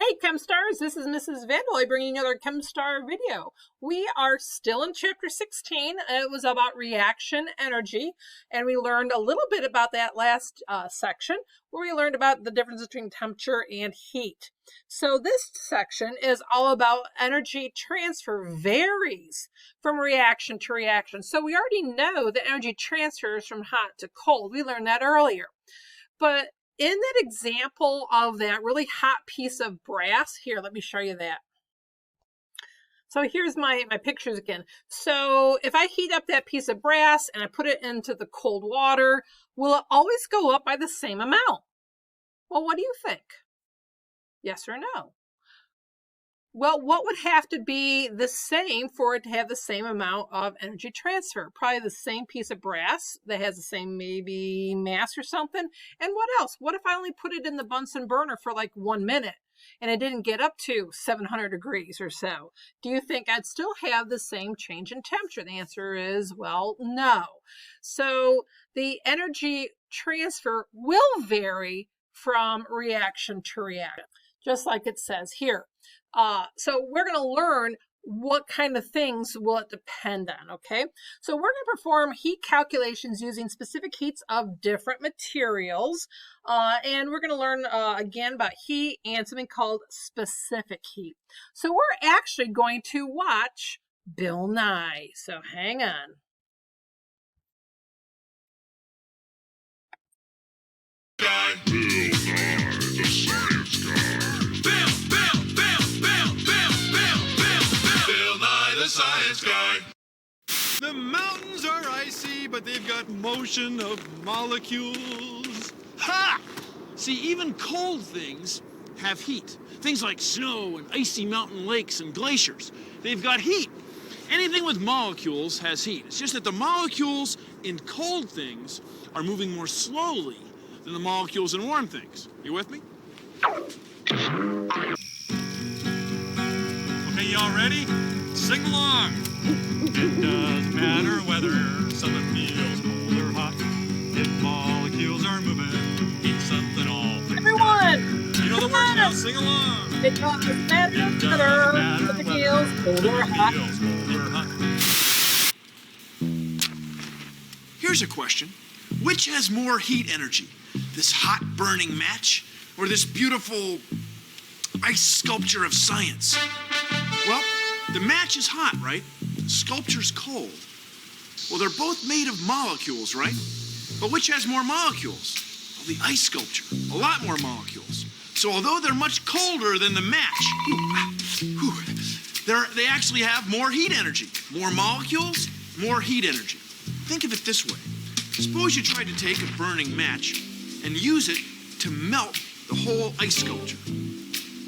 Hey ChemStars, this is Mrs. Vandelay bringing another ChemStar video. We are still in chapter 16. It was about reaction energy, and we learned a little bit about that last section where we learned about the difference between temperature and heat. So this section is all about energy transfer varies from reaction to reaction. So we already know that energy transfers from hot to cold. We learned that earlier. But in that example of that really hot piece of brass, here, let me show you that. So here's my pictures again. So if I heat up that piece of brass and I put it into the cold water, will it always go up by the same amount? Well, what do you think? Yes or no? Well, what would have to be the same for it to have the same amount of energy transfer? Probably the same piece of brass that has the same maybe mass or something. And what else? What if I only put it in the Bunsen burner for like 1 minute and it didn't get up to 700 degrees or so? Do you think I'd still have the same change in temperature? The answer is, well, no. So the energy transfer will vary from reaction to reaction, just like it says here. So we're going to learn what kind of things will it depend on, okay? So we're going to perform heat calculations using specific heats of different materials. And we're going to learn again about heat and something called specific heat. So we're actually going to watch Bill Nye. So hang on. Bill Nye, the science guy. Science guy. The mountains are icy, but they've got motion of molecules. Ha! See, even cold things have heat. Things like snow and icy mountain lakes and glaciers. They've got heat. Anything with molecules has heat. It's just that the molecules in cold things are moving more slowly than the molecules in warm things. You with me? Okay, y'all ready? Sing along. It doesn't matter whether something feels cold or hot. If molecules are moving, it's something all things Everyone! got. You know the words now, sing along. It doesn't matter whether it feels cold or hot. Here's a question. Which has more heat energy? This hot burning match or this beautiful ice sculpture of science? Well, the match is hot, right? The sculpture's cold. Well, they're both made of molecules, right? But which has more molecules? Well, the ice sculpture, a lot more molecules. So although they're much colder than the match, they actually have more heat energy. More molecules, more heat energy. Think of it this way. Suppose you tried to take a burning match and use it to melt the whole ice sculpture.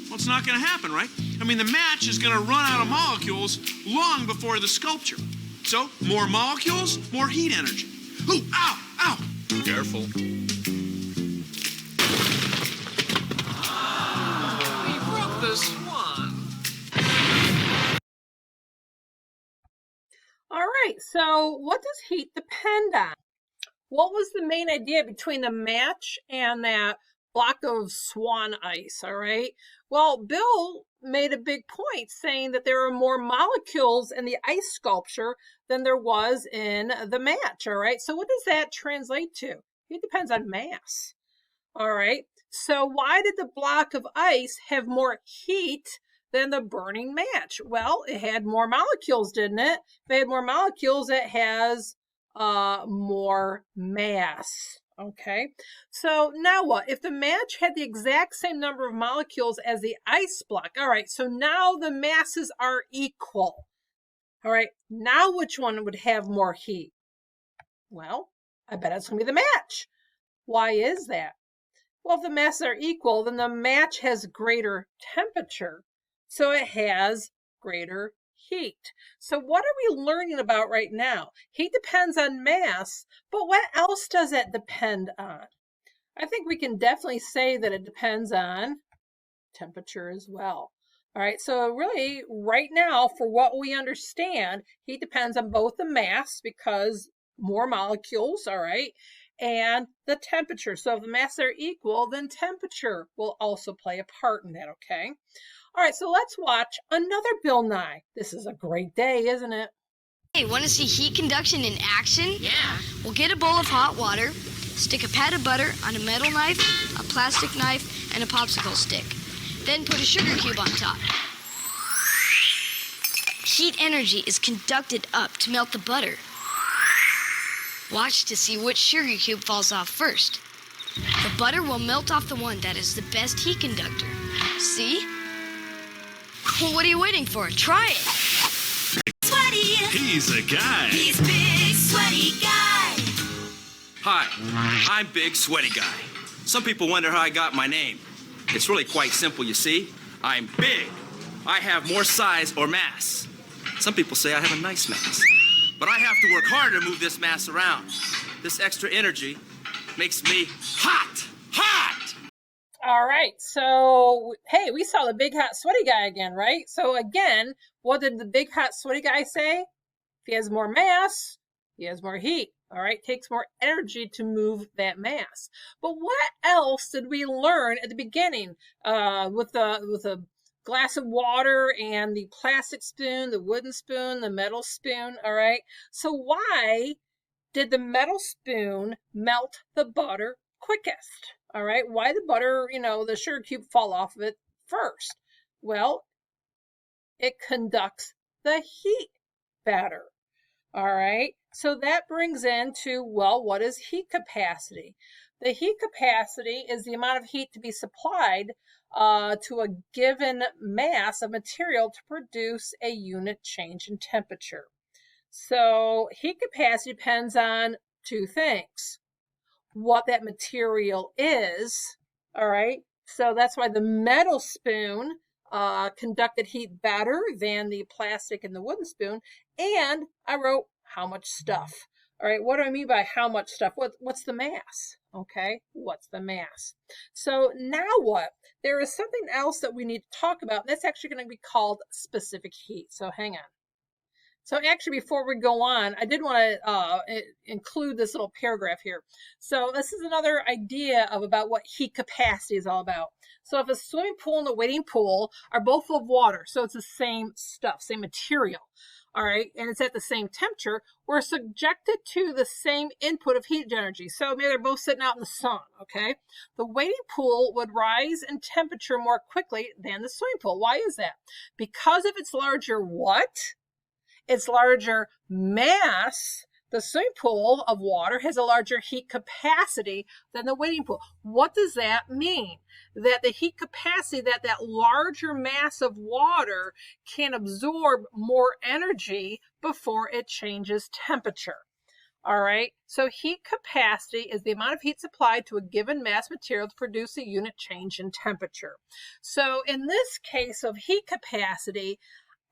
Well, it's not going to happen, right? I mean, the match is going to run out of molecules long before the sculpture. So, more molecules, more heat energy. Ooh, ow, ow. Careful. We broke the swan. All right, so what does heat depend on? What was the main idea between the match and that block of swan ice, all right? Well, Bill made a big point saying that there are more molecules in the ice sculpture than there was in the match, all right? So what does that translate to? It depends on mass, all right? So why did the block of ice have more heat than the burning match? Well, it had more molecules, didn't it? If it had more molecules, it has more mass. Okay, so now what? If the match had the exact same number of molecules as the ice block, all right, so now the masses are equal. All right, now which one would have more heat? Well, I bet it's going to be the match. Why is that? Well, if the masses are equal, then the match has greater temperature, so it has greater heat. So what are we learning about right now? Heat depends on mass, but what else does it depend on? I think we can definitely say that it depends on temperature as well. All right, so really right now, for what we understand, heat depends on both the mass because more molecules, all right, and the temperature. So if the masses are equal, then temperature will also play a part in that, okay? All right, so let's watch another Bill Nye. This is a great day, isn't it? Hey, want to see heat conduction in action? Yeah. Well, get a bowl of hot water, stick a pat of butter on a metal knife, a plastic knife, and a popsicle stick. Then put a sugar cube on top. Heat energy is conducted up to melt the butter. Watch to see which sugar cube falls off first. The butter will melt off the one that is the best heat conductor. See? Well, what are you waiting for? Try it. Sweaty. He's a guy. He's big sweaty guy. Hi, I'm Big Sweaty Guy. Some people wonder how I got my name. It's really quite simple, you see. I'm big. I have more size or mass. Some people say I have a nice mass. But I have to work harder to move this mass around. This extra energy makes me hot. Hot! All right, so, hey, we saw the big, hot, sweaty guy again, right? So again, what did the big, hot, sweaty guy say? If he has more mass, he has more heat. All right, takes more energy to move that mass. But what else did we learn at the beginning with the glass of water and the plastic spoon, the wooden spoon, the metal spoon? All right, so why did the metal spoon melt the butter quickest? All right, why the butter, the sugar cube fall off of it first? Well, it conducts the heat better. All right, so that brings into, well, what is heat capacity? The heat capacity is the amount of heat to be supplied to a given mass of material to produce a unit change in temperature. So heat capacity depends on two things. What that material is, all right? So that's why the metal spoon conducted heat better than the plastic and the wooden spoon. And I wrote how much stuff. All right, what do I mean by how much stuff? What's the mass? Okay, what's the mass? So now what? There is something else that we need to talk about. And that's actually going to be called specific heat. So hang on. So actually, before we go on, I did want to include this little paragraph here. So this is another idea about what heat capacity is all about. So if a swimming pool and a wading pool are both full of water, so it's the same stuff, same material, all right, and it's at the same temperature, we're subjected to the same input of heat energy. So maybe they're both sitting out in the sun, okay? The wading pool would rise in temperature more quickly than the swimming pool. Why is that? Because of its larger what? Its larger mass. The swimming pool of water has a larger heat capacity than the wading pool. What does that mean? That the heat capacity, that larger mass of water can absorb more energy before it changes temperature. All right, so heat capacity is the amount of heat supplied to a given mass material to produce a unit change in temperature. So in this case of heat capacity,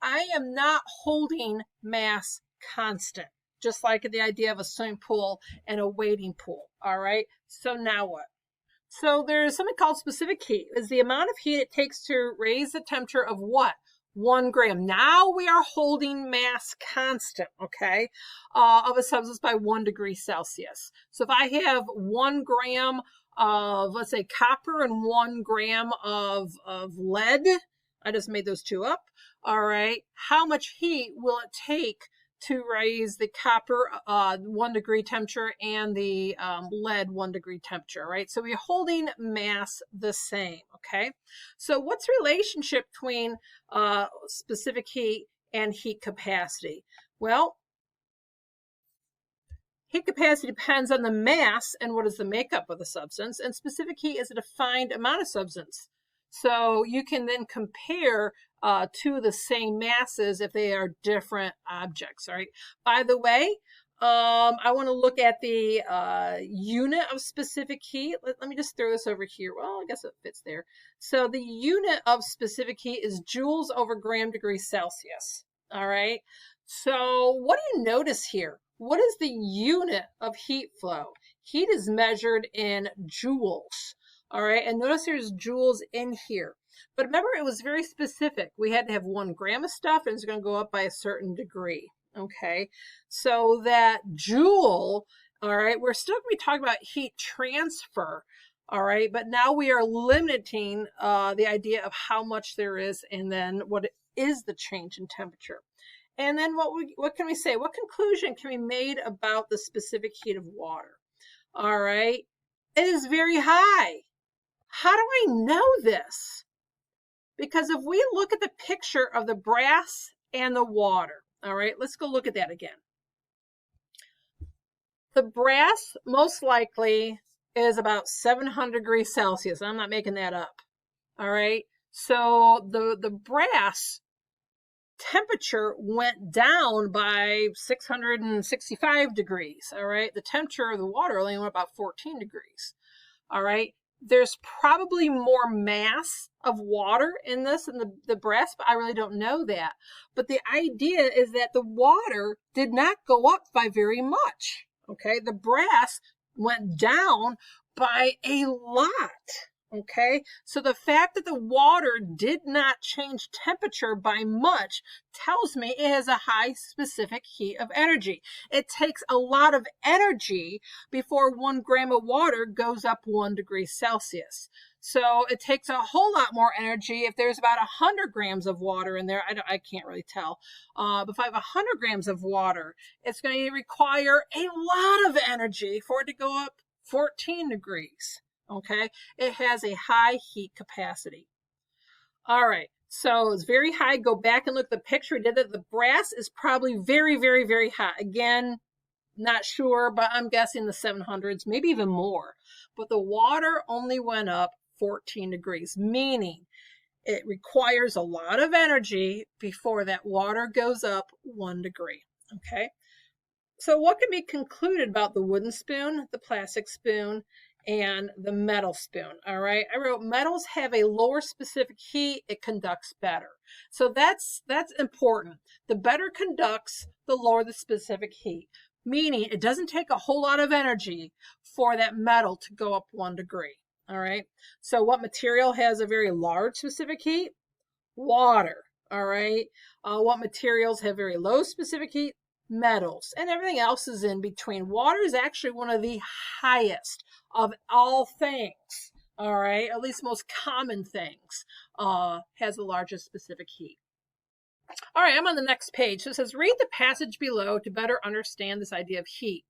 I am not holding mass constant, just like the idea of a swimming pool and a wading pool. All right, so now what? So there's something called specific heat. Is the amount of heat it takes to raise the temperature of what? 1 gram. Now we are holding mass constant, okay, of a substance by 1 degree Celsius. So if I have 1 gram of, let's say, copper and 1 gram of lead, I just made those two up. All right, how much heat will it take to raise the copper 1 degree temperature and the lead 1 degree temperature, right? So we're holding mass the same, okay? So what's the relationship between specific heat and heat capacity? Well, heat capacity depends on the mass and what is the makeup of the substance, and specific heat is a defined amount of substance. So you can then compare to the same masses if they are different objects, all right? By the way, I want to look at the unit of specific heat. Let me just throw this over here. Well, I guess it fits there. So the unit of specific heat is joules over gram degree Celsius, all right? So what do you notice here? What is the unit of heat flow? Heat is measured in joules. All right, and notice there's joules in here. But remember, it was very specific. We had to have 1 gram of stuff, and it's going to go up by a certain degree. Okay, so that joule All right, we're still going to be talking about heat transfer. All right, but now we are limiting the idea of how much there is, and then what is the change in temperature. And then what can we say? What conclusion can be made about the specific heat of water? All right, it is very high. How do I know this? Because if we look at the picture of the brass and the water, all right, let's go look at that again. The brass most likely is about 700 degrees Celsius. I'm not making that up. All right. So the brass temperature went down by 665 degrees. All right. The temperature of the water only went about 14 degrees. All right. There's probably more mass of water in this than the brass, but I really don't know that. But the idea is that the water did not go up by very much. Okay, the brass went down by a lot. Okay, so the fact that the water did not change temperature by much tells me it has a high specific heat of energy. It takes a lot of energy before 1 gram of water goes up 1 degree Celsius. So it takes a whole lot more energy if there's about 100 grams of water in there. I can't really tell. But if I have 100 grams of water, it's going to require a lot of energy for it to go up 14 degrees. Okay, it has a high heat capacity. All right, so it's very high. Go back and look at the picture. Did that? The brass is probably very, very, very hot. Again, not sure, but I'm guessing the 700s, maybe even more. But the water only went up 14 degrees, meaning it requires a lot of energy before that water goes up 1 degree. Okay, so what can be concluded about the wooden spoon, the plastic spoon, and the metal spoon? All right, I wrote metals have a lower specific heat, it conducts better. So that's important. The better conducts, the lower the specific heat, meaning it doesn't take a whole lot of energy for that metal to go up 1 degree. All right, so what material has a very large specific heat? Water. All right, what materials have very low specific heat? Metals, and everything else is in between. Water is actually one of the highest of all things. All right, at least most common things, has the largest specific heat. All right, I'm on the next page. So it says, read the passage below to better understand this idea of heat.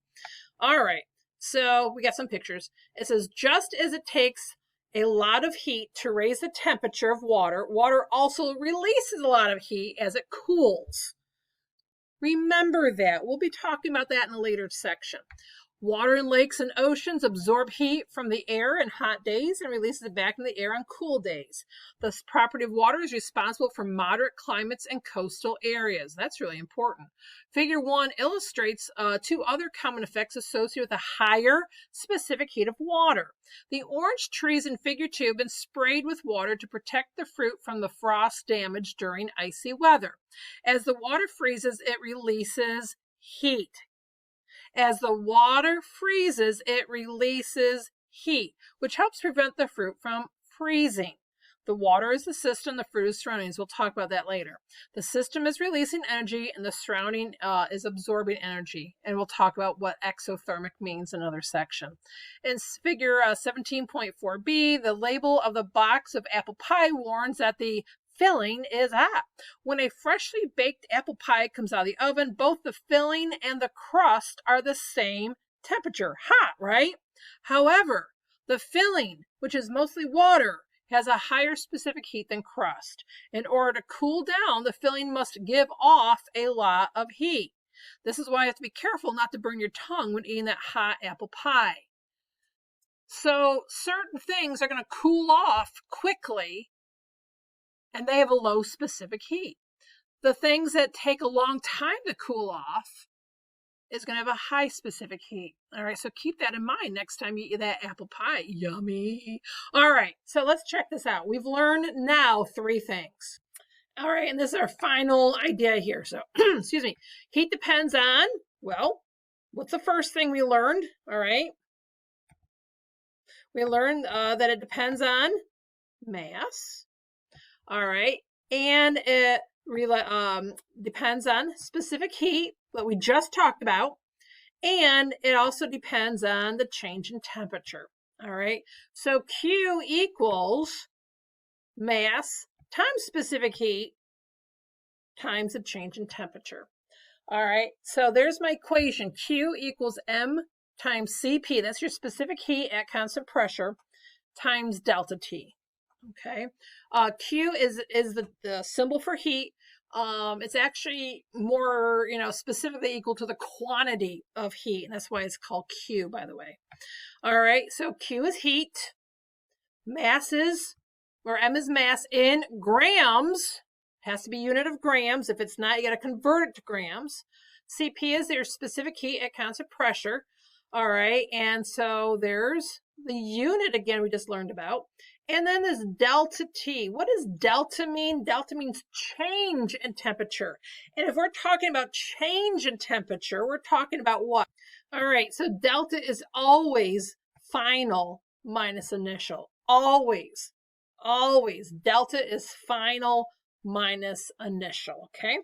All right, so we got some pictures. It says, just as it takes a lot of heat to raise the temperature of water, water also releases a lot of heat as it cools. Remember that. We'll be talking about that in a later section. Water in lakes and oceans absorb heat from the air in hot days and releases it back in the air on cool days. This property of water is responsible for moderate climates and coastal areas. That's really important. Figure 1 illustrates 2 other common effects associated with a higher specific heat of water. The orange trees in figure 2 have been sprayed with water to protect the fruit from the frost damage during icy weather. As the water freezes, it releases heat. As the water freezes, it releases heat, which helps prevent the fruit from freezing. The water is the system, the fruit is surroundings. We'll talk about that later. The system is releasing energy, and the surrounding is absorbing energy. And we'll talk about what exothermic means in another section. In figure 17.4b, the label of the box of apple pie warns that the filling is hot. When a freshly baked apple pie comes out of the oven, both the filling and the crust are the same temperature. Hot, right? However, the filling, which is mostly water, has a higher specific heat than crust. In order to cool down, the filling must give off a lot of heat. This is why you have to be careful not to burn your tongue when eating that hot apple pie. So certain things are going to cool off quickly, and they have a low specific heat. The things that take a long time to cool off is going to have a high specific heat. All right, so keep that in mind next time you eat that apple pie. Yummy. All right, so let's check this out. We've learned now 3 things. All right, and this is our final idea here. So, excuse me. Heat depends on, well, what's the first thing we learned? All right. We learned that it depends on mass. All right, and it depends on specific heat that we just talked about, And it also depends on the change in temperature. All right. So Q equals mass times specific heat times the change in temperature. All right. So there's my equation. Q equals M times Cp. That's your specific heat at constant pressure times delta T. Okay. Q is the symbol for heat. It's actually more, specifically equal to the quantity of heat. And that's why it's called Q, by the way. All right. So Q is heat. Mass is, or M is mass in grams. Has to be unit of grams. If it's not, you got to convert it to grams. Cp is their specific heat at constant pressure. All right. And so there's the unit again we just learned about. And then this delta T. What does delta mean? Delta means change in temperature. And if we're talking about change in temperature, we're talking about what? All right. So delta is always final minus initial. Always. Always. Delta is final minus initial. Okay.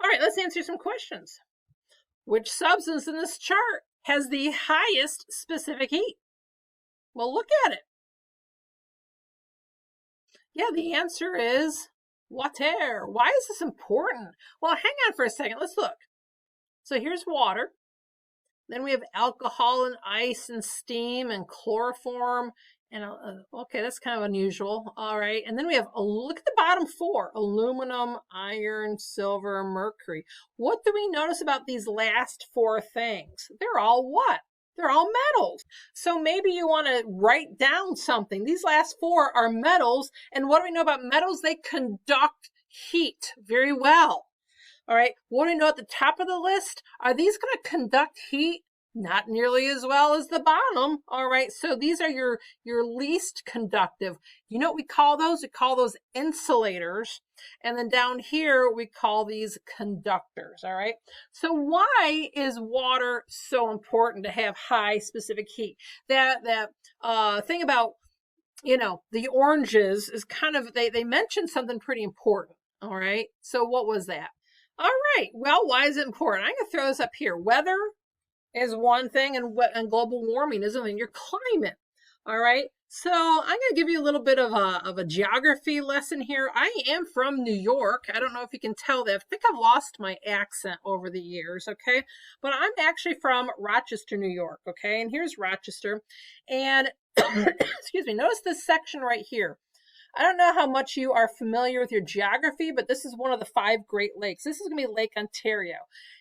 All right. Let's answer some questions. Which substance in this chart has the highest specific heat? Well, look at it. Yeah, the answer is water. Why is this important? Well, hang on for a second. Let's look. So here's water. Then we have alcohol and ice and steam and chloroform. And okay, that's kind of unusual. All right. And then we have, look at the bottom four: aluminum, iron, silver, mercury. What do we notice about these last four things? They're all what? They're all metals. So maybe you want to write down something. These last four are metals. And what do we know about metals? They conduct heat very well. All right. What do we know at the top of the list? Are these going to conduct heat? Not nearly as well as the bottom. All right. So these are your least conductive. You know what we call those? We call those insulators. And then down here, we call these conductors. All right. So why is water so important to have high specific heat? That thing about, the oranges is kind of, they mentioned something pretty important. All right. So what was that? All right. Well, why is it important? I'm going to throw this up here. Weather is one thing, and global warming is in your climate. All right. So I'm going to give you a little bit of a geography lesson here. I am from New York. I don't know if you can tell that. I think I've lost my accent over the years. Okay. But I'm actually from Rochester, New York. Okay. And here's Rochester. And excuse me, notice this section right here. I don't know how much you are familiar with your geography, but this is one of the 5 Great Lakes. This is going to be Lake Ontario.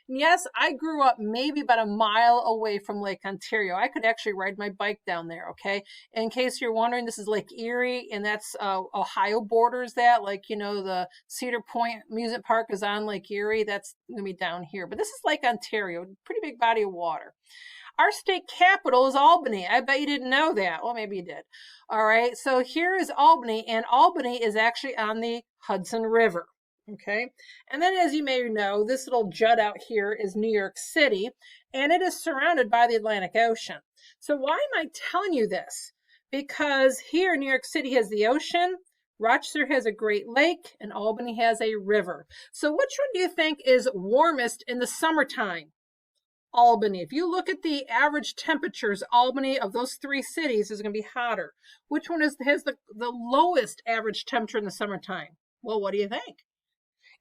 And yes, I grew up maybe about a mile away from Lake Ontario. I could actually ride my bike down there, okay? In case you're wondering, this is Lake Erie, and that's Ohio borders that. Like, the Cedar Point Amusement Park is on Lake Erie. That's going to be down here. But this is Lake Ontario, pretty big body of water. Our state capital is Albany. I bet you didn't know that. Well, maybe you did. All right. So here is Albany, and Albany is actually on the Hudson River. Okay. And then, as you may know, this little jut out here is New York City, and it is surrounded by the Atlantic Ocean. So why am I telling you this? Because here New York City has the ocean, Rochester has a Great Lake, and Albany has a river. So which one do you think is warmest in the summertime? Albany. If you look at the average temperatures, Albany of those 3 cities is going to be hotter. Which one has the lowest average temperature in the summertime? Well, what do you think?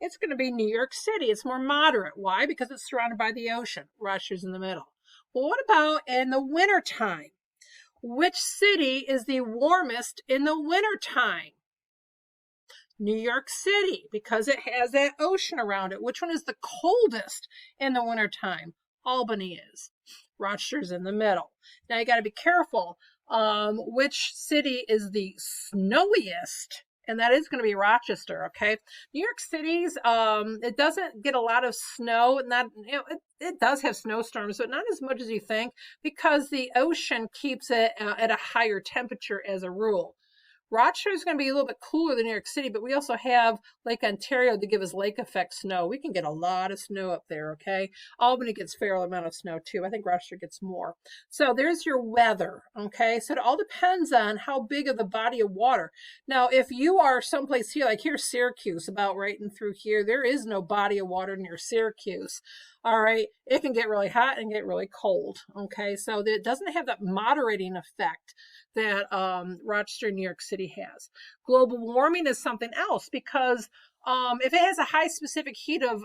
It's going to be New York City. It's more moderate. Why? Because it's surrounded by the ocean. Rochester's in the middle. Well, what about in the wintertime? Which city is the warmest in the wintertime? New York City, because it has that ocean around it. Which one is the coldest in the wintertime? Albany is. Rochester's in the middle. Now you got to be careful. Which city is the snowiest? And that is going to be Rochester. Okay. New York City's, it doesn't get a lot of snow. It does have snowstorms, but not as much as you think, because the ocean keeps it at a higher temperature as a rule. Rochester is going to be a little bit cooler than New York City, but we also have Lake Ontario to give us lake effect snow. We can get a lot of snow up there, okay? Albany gets a fair amount of snow too. I think Rochester gets more. So there's your weather, okay? So it all depends on how big of the body of water. Now, if you are someplace here, like here's Syracuse, about right in through here, there is no body of water near Syracuse. all right, it can get really hot and get really cold. Okay, so it doesn't have that moderating effect that Rochester, New York City has. Global warming is something else because if it has a high specific heat of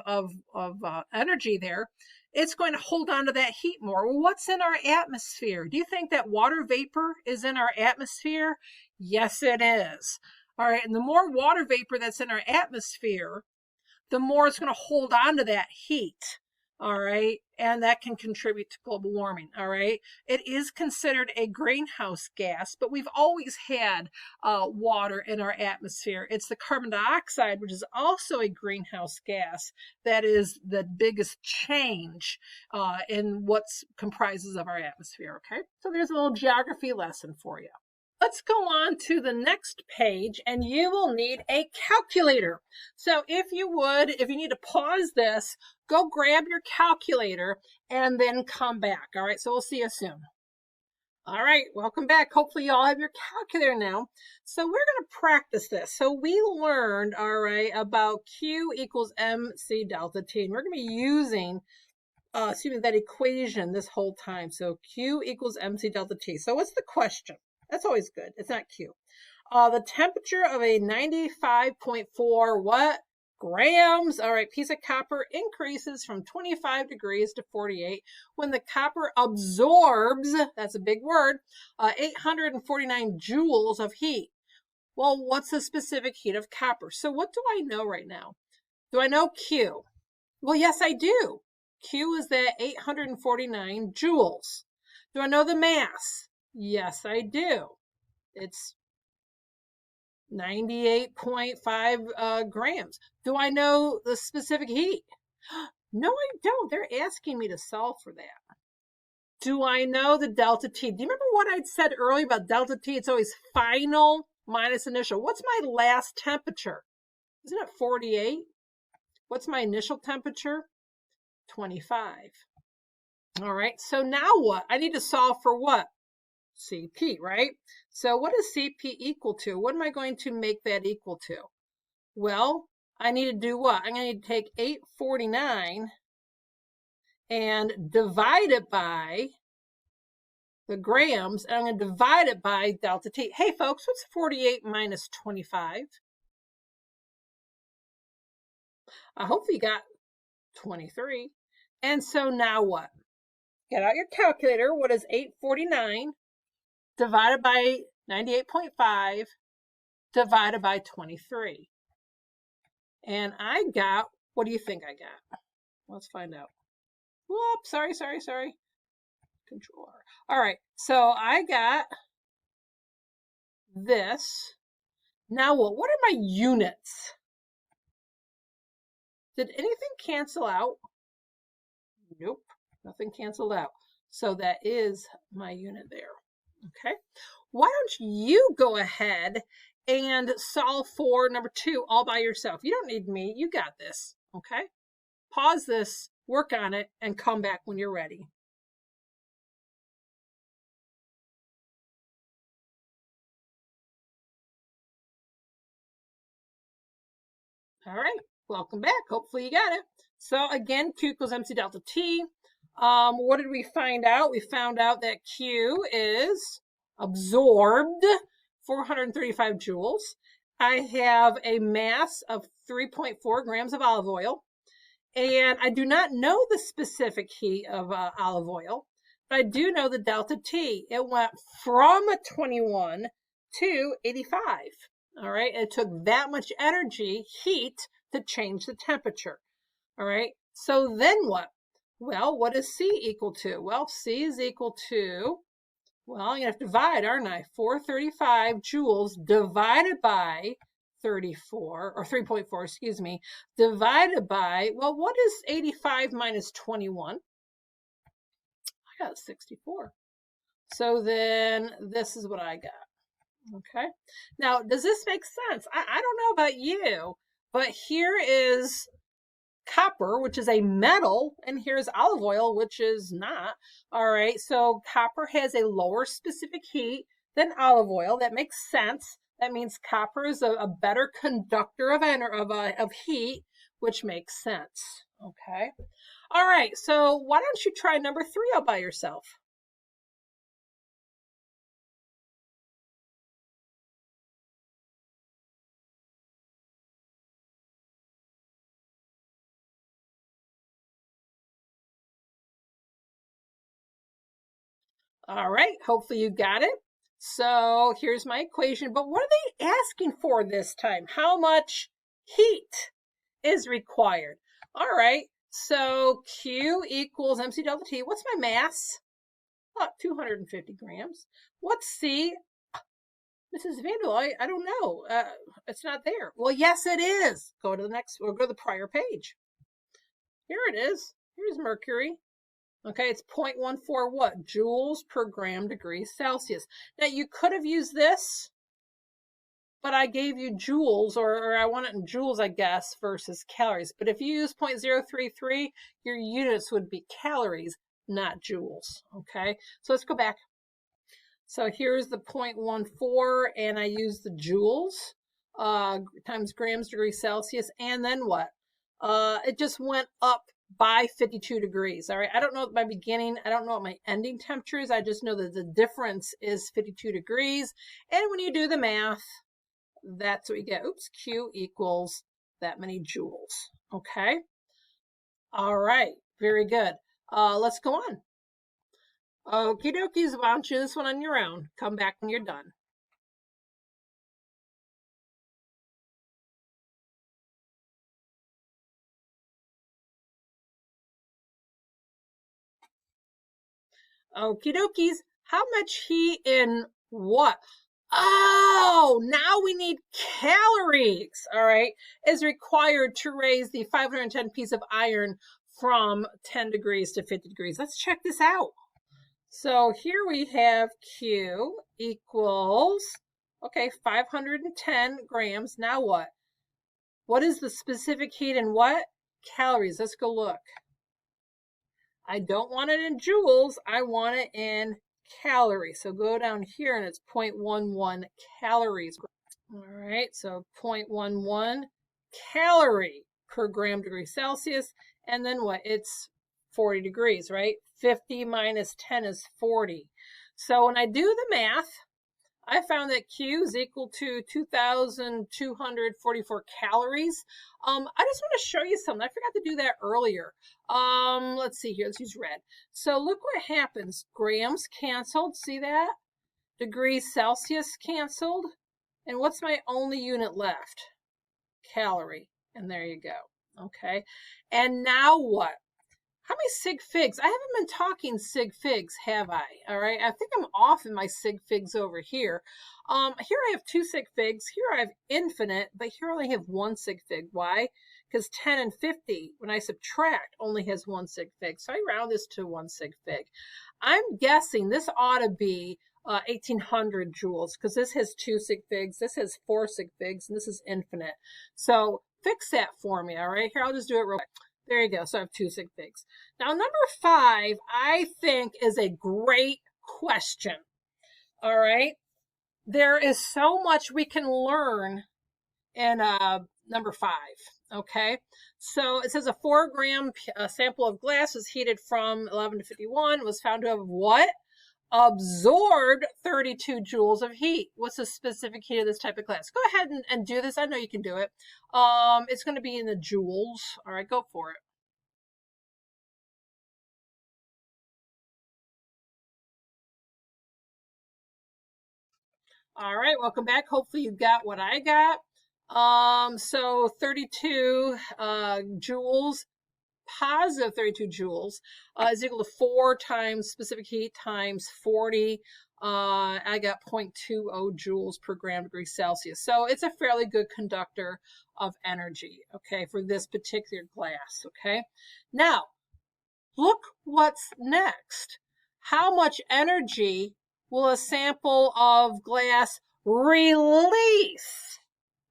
energy there, it's going to hold on to that heat more. Well, what's in our atmosphere? Do you think that water vapor is in our atmosphere? Yes, it is. All right, and the more water vapor that's in our atmosphere, the more it's going to hold on to that heat. All right, and that can contribute to global warming. All right, it is considered a greenhouse gas, but we've always had water in our atmosphere. It's the carbon dioxide, which is also a greenhouse gas, that is the biggest change in what's comprises of our atmosphere. Okay, so there's a little geography lesson for you. Let's go on to the next page, and you will need a calculator. So if you need to pause this, go grab your calculator and then come back. All right, so we'll see you soon. All right, welcome back. Hopefully you all have your calculator now. So we're going to practice this. So we learned, all right, about Q equals MC delta T. And we're going to be using that equation this whole time. So Q equals MC delta T. So what's the question? That's always good. It's not Q. The temperature of a 95.4 what? Grams. All right, piece of copper increases from 25 degrees to 48 when the copper absorbs, that's a big word, 849 joules of heat. Well, what's the specific heat of copper? So what do I know right now? Do I know Q? Well, yes, I do. Q is that 849 joules. Do I know the mass? Yes, I do. It's 98.5 grams. Do I know the specific heat? No, I don't. They're asking me to solve for that. Do I know the delta T? Do you remember what I'd said earlier about delta T? It's always final minus initial. What's my last temperature? Isn't it 48? What's my initial temperature? 25. All right, so now what? I need to solve for what? CP, right? So what is CP equal to? What am I going to make that equal to? Well, I need to do what? I'm going to need to take 849 and divide it by the grams, and I'm going to divide it by delta T. Hey, folks, what's 48 minus 25? I hope you got 23. And so now what? Get out your calculator. What is 849 divided by 98.5 divided by 23? And I got, what do you think I got? Let's find out. Whoop, sorry. Control R. All right, so I got this. Now what are my units? Did anything cancel out? Nope, nothing canceled out. So that is my unit there. Okay, why don't you go ahead and solve for number 2 all by yourself? You don't need me. You got this. Okay, pause this, work on it, and come back when you're ready. All right, welcome back. Hopefully you got it. So again, Q equals MC delta T. What did we find out? We found out that Q is absorbed 435 joules. I have a mass of 3.4 grams of olive oil. And I do not know the specific heat of olive oil, but I do know the delta T. It went from 21 to 85. All right, it took that much energy, heat, to change the temperature. All right, so then what? Well, what is C equal to? Well, C is equal to, well, I'm going to have to divide, aren't I? 435 joules divided by 34, or 3.4, excuse me, divided by, well, what is 85 minus 21? I got 64. So then this is what I got. Okay, now does this make sense? I don't know about you, but here is copper, which is a metal, and here's olive oil, which is not. All right, so copper has a lower specific heat than olive oil. That makes sense. That means copper is a better conductor of heat, which makes sense. Okay. All right, so why don't you try number 3 all by yourself? All right, hopefully you got it. So here's my equation, but what are they asking for this time? How much heat is required? All right, so Q equals MC delta T. What's my mass? 250 grams. What's C? Mrs. Vandal, I don't know. It's not there. Well, yes, it is. Go to the next, or go to the prior page. Here it is. Here's mercury. Okay, it's 0.14 what? Joules per gram degree Celsius. Now, you could have used this, but I gave you joules, or I want it in joules, I guess, versus calories. But if you use 0.033, your units would be calories, not joules. Okay, so let's go back. So here's the 0.14, and I use the joules times grams degree Celsius, and then what? It just went up by 52 degrees. All right, I don't know what my beginning, I don't know what my ending temperature is. I just know that the difference is 52 degrees. And when you do the math, that's what you get. Oops, Q equals that many joules. Okay. All right, very good. Let's go on. Okie dokies, why don't you do this one on your own? Come back when you're done. Okie dokies, how much heat in what? Oh, now we need calories, all right, is required to raise the 510 piece of iron from 10 degrees to 50 degrees. Let's check this out. So here we have Q equals, okay, 510 grams. Now what? What is the specific heat in what? Calories. Let's go look. I don't want it in joules. I want it in calories. So go down here and it's 0.11 calories. All right, so 0.11 calorie per gram degree Celsius. And then what? It's 40 degrees, right? 50 minus 10 is 40. So when I do the math, I found that Q is equal to 2,244 calories. I just want to show you something. I forgot to do that earlier. Let's see here. Let's use red. So look what happens. Grams canceled. See that? Degrees Celsius canceled. And what's my only unit left? Calorie. And there you go. Okay. And now what? How many sig figs? I haven't been talking sig figs, have I? All right. I think I'm off in my sig figs over here. Here I have 2 sig figs. Here I have infinite, but here I only have 1 sig fig. Why? Because 10 and 50, when I subtract, only has 1 sig fig. So I round this to 1 sig fig. I'm guessing this ought to be 1,800 joules, because this has 2 sig figs, this has 4 sig figs, and this is infinite. So fix that for me. All right. Here, I'll just do it real quick. There you go. So I have 2 sig figs. Now, number 5, I think, is a great question. All right. There is so much we can learn in number 5. Okay. So it says a 4-gram sample of glass was heated from 11 to 51, was found to have what? Absorbed 32 joules of heat. What's the specific heat of this type of glass? Go ahead and do this. I know you can do it. It's going to be in the joules. All right, go for it. All right, welcome back. Hopefully you got what I got. So 32 joules, positive 32 joules, is equal to 4 times specific heat times 40. I got 0.20 joules per gram degree Celsius. So it's a fairly good conductor of energy, okay, for this particular glass, okay? Now, look what's next. How much energy will a sample of glass release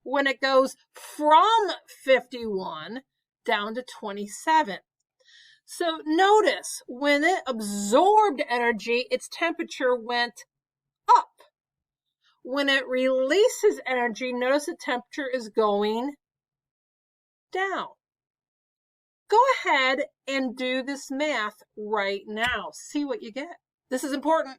when it goes from 51 down to 27? So notice, when it absorbed energy, its temperature went up. When it releases energy, notice the temperature is going down. Go ahead and do this math right now. See what you get. This is important.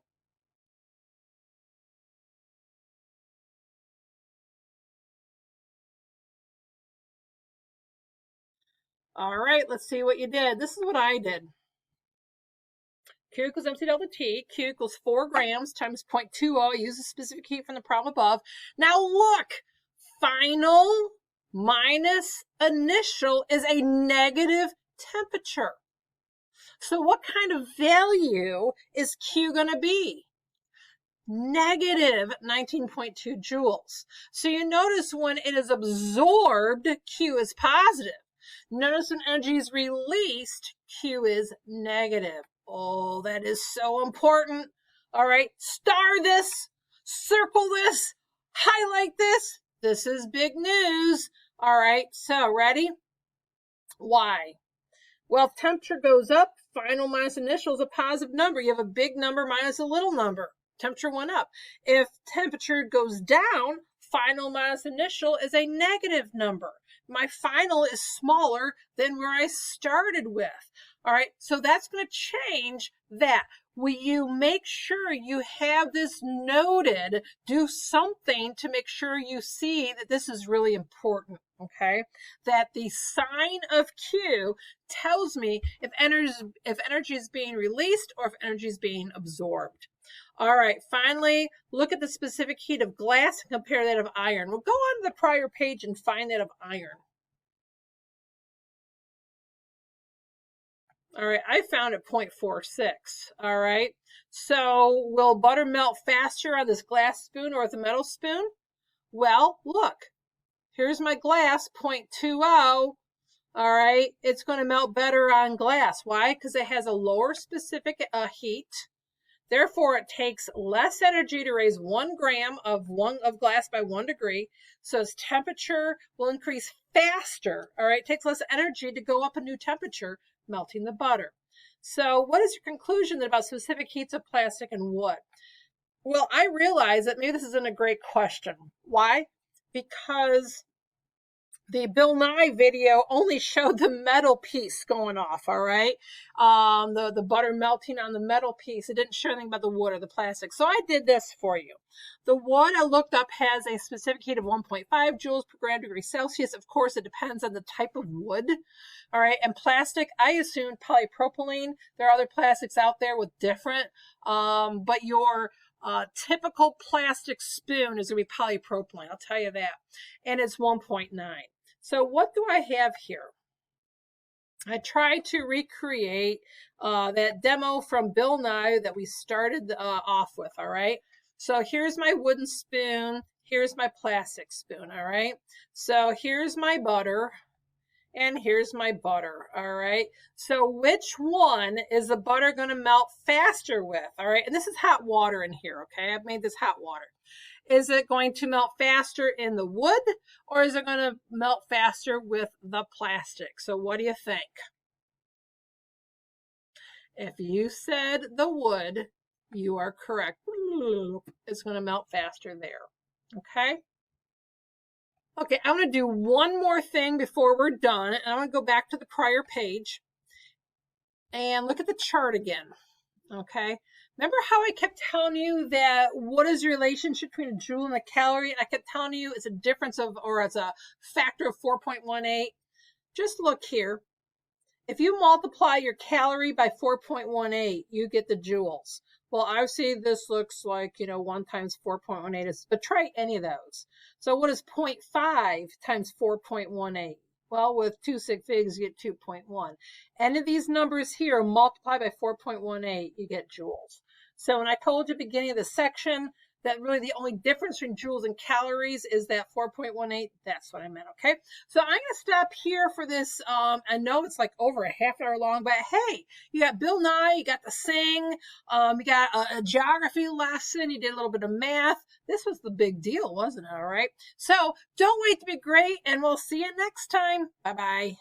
All right, let's see what you did. This is what I did. Q equals MC delta T. Q equals 4 grams times 0.20. Use the specific heat from the problem above. Now look, final minus initial is a negative temperature. So what kind of value is Q going to be? Negative 19.2 joules. So you notice when it is absorbed, Q is positive. Notice when energy is released, Q is negative. Oh, that is so important. All right, star this, circle this, highlight this. This is big news. All right, so ready? Why? Well, if temperature goes up, final minus initial is a positive number. You have a big number minus a little number. Temperature went up. If temperature goes down, final minus initial is a negative number. My final is smaller than where I started with. All right, so that's going to change that. Will you make sure you have this noted? Do something to make sure you see that this is really important, okay? That the sign of Q tells me if energy is being released or if energy is being absorbed. All right, finally, look at the specific heat of glass and compare that of iron. We'll go on to the prior page and find that of iron. All right, I found it 0.46. All right, so will butter melt faster on this glass spoon or with a metal spoon? Well, look, here's my glass, 0.20. All right, it's going to melt better on glass. Why? Because it has a lower specific heat. Therefore, it takes less energy to raise 1 gram of glass by 1 degree. So its temperature will increase faster. All right, it takes less energy to go up a new temperature, melting the butter. So what is your conclusion about specific heats of plastic and wood? Well, I realize that maybe this isn't a great question. Why? Because the Bill Nye video only showed the metal piece going off, all right? The butter melting on the metal piece. It didn't show anything about the wood or the plastic. So I did this for you. The wood I looked up has a specific heat of 1.5 joules per gram degree Celsius. Of course, it depends on the type of wood, all right? And plastic, I assume polypropylene. There are other plastics out there with different, but your typical plastic spoon is going to be polypropylene, I'll tell you that. And it's 1.9. So what do I have here? I tried to recreate that demo from Bill Nye that we started off with, all right? So here's my wooden spoon. Here's my plastic spoon, all right? So here's my butter. And here's my butter, all right? So which one is the butter going to melt faster with, all right? And this is hot water in here, okay? I've made this hot water. Is it going to melt faster in the wood or is it going to melt faster with the plastic? So what do you think? If you said the wood, you are correct. It's going to melt faster there, okay? Okay, I'm going to do one more thing before we're done. And I'm going to go back to the prior page and look at the chart again, okay? Remember how I kept telling you that what is the relationship between a joule and a calorie? And I kept telling you it's a difference of, or it's a factor of 4.18. Just look here. If you multiply your calorie by 4.18, you get the joules. Well, obviously this looks like, 1 times 4.18 is, but try any of those. So what is 0.5 times 4.18? Well, with 2 sig figs, you get 2.1. Any of these numbers here, multiply by 4.18, you get joules. So when I told you at the beginning of the section that really the only difference between joules and calories is that 4.18, that's what I meant, okay? So I'm going to stop here for this. I know it's like over a half hour long, but hey, you got Bill Nye, you got the sing, you got a geography lesson, you did a little bit of math. This was the big deal, wasn't it, all right? So don't wait to be great, and we'll see you next time. Bye-bye.